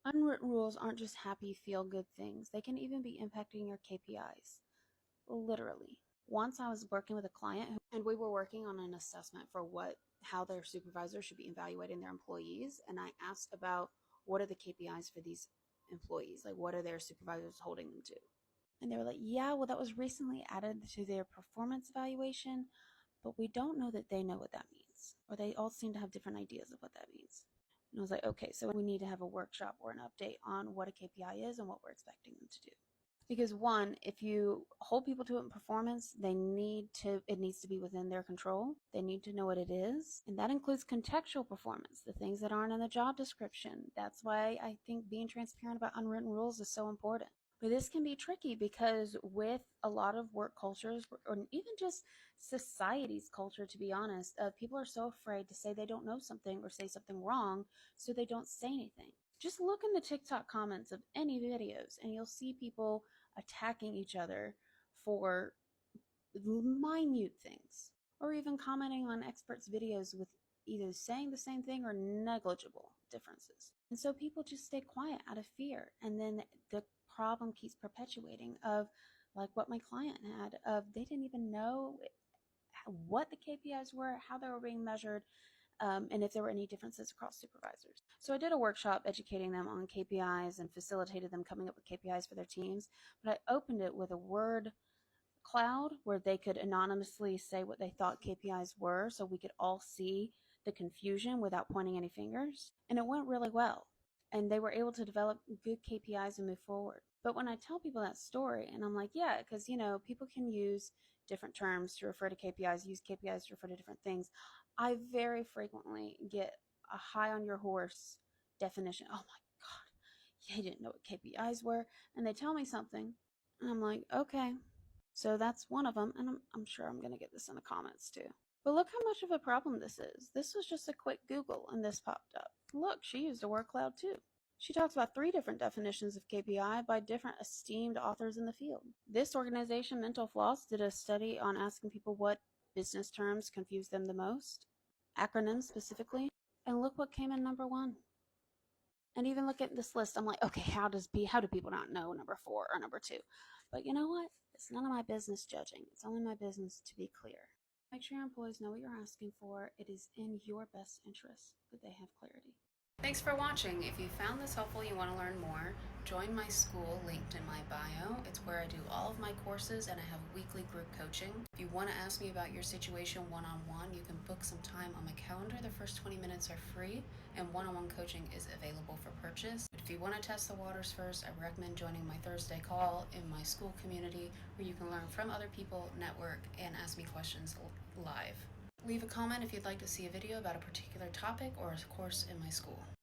Unwritten rules aren't just happy, feel good things. They can even be impacting your KPIs. Literally. Once I was working with a client and we were working on an assessment for how their supervisor should be evaluating their employees. And I asked about what are the KPIs for these employees? Like, what are their supervisors holding them to? And they were like, yeah, well, that was recently added to their performance evaluation, but we don't know that they know what that means. Or they all seem to have different ideas of what that means. And I was like, okay, so we need to have a workshop or an update on what a KPI is and what we're expecting them to do. Because one, if you hold people to it in performance, it needs to be within their control. They need to know what it is. And that includes contextual performance, the things that aren't in the job description. That's why I think being transparent about unwritten rules is so important. But this can be tricky because with a lot of work cultures, or even just society's culture, to be honest, people are so afraid to say they don't know something or say something wrong, so they don't say anything. Just look in the TikTok comments of any videos and you'll see people attacking each other for minute things, or even commenting on experts' videos with either saying the same thing or negligible differences. And so people just stay quiet out of fear. And then the problem keeps perpetuating of like what my client had of they didn't even know what the KPIs were, how they were being measured, and if there were any differences across supervisors. So I did a workshop educating them on KPIs and facilitated them coming up with KPIs for their teams, but I opened it with a word cloud where they could anonymously say what they thought KPIs were so we could all see the confusion without pointing any fingers. And it went really well. And they were able to develop good KPIs and move forward. But when I tell people that story, and I'm like, yeah, because, people can use different terms to refer to KPIs, use KPIs to refer to different things. I very frequently get a high on your horse definition. Oh my God, they didn't know what KPIs were. And they tell me something. And I'm like, okay, so that's one of them, and I'm sure I'm going to get this in the comments too. But look how much of a problem this is. This was just a quick Google, and this popped up. Look, she used a word cloud too. She talks about 3 different definitions of KPI by different esteemed authors in the field. This organization, Mental Floss, did a study on asking people what business terms confuse them the most, acronyms specifically, and look what came in number 1. And even look at this list, I'm like, okay, how do people not know number 4 or number 2? But you know what? It's none of my business judging. It's only my business to be clear. Make sure your employees know what you're asking for. It is in your best interest that they have clarity. Thanks for watching. If you found this helpful and you want to learn more, join my school linked in my bio. It's where I do all of my courses and I have weekly group coaching. If you want to ask me about your situation one-on-one, you can book some time on my calendar. The first 20 minutes are free and one-on-one coaching is available for purchase. But if you want to test the waters first, I recommend joining my Thursday call in my school community where you can learn from other people, network, and ask me questions live. Leave a comment if you'd like to see a video about a particular topic or a course in my school.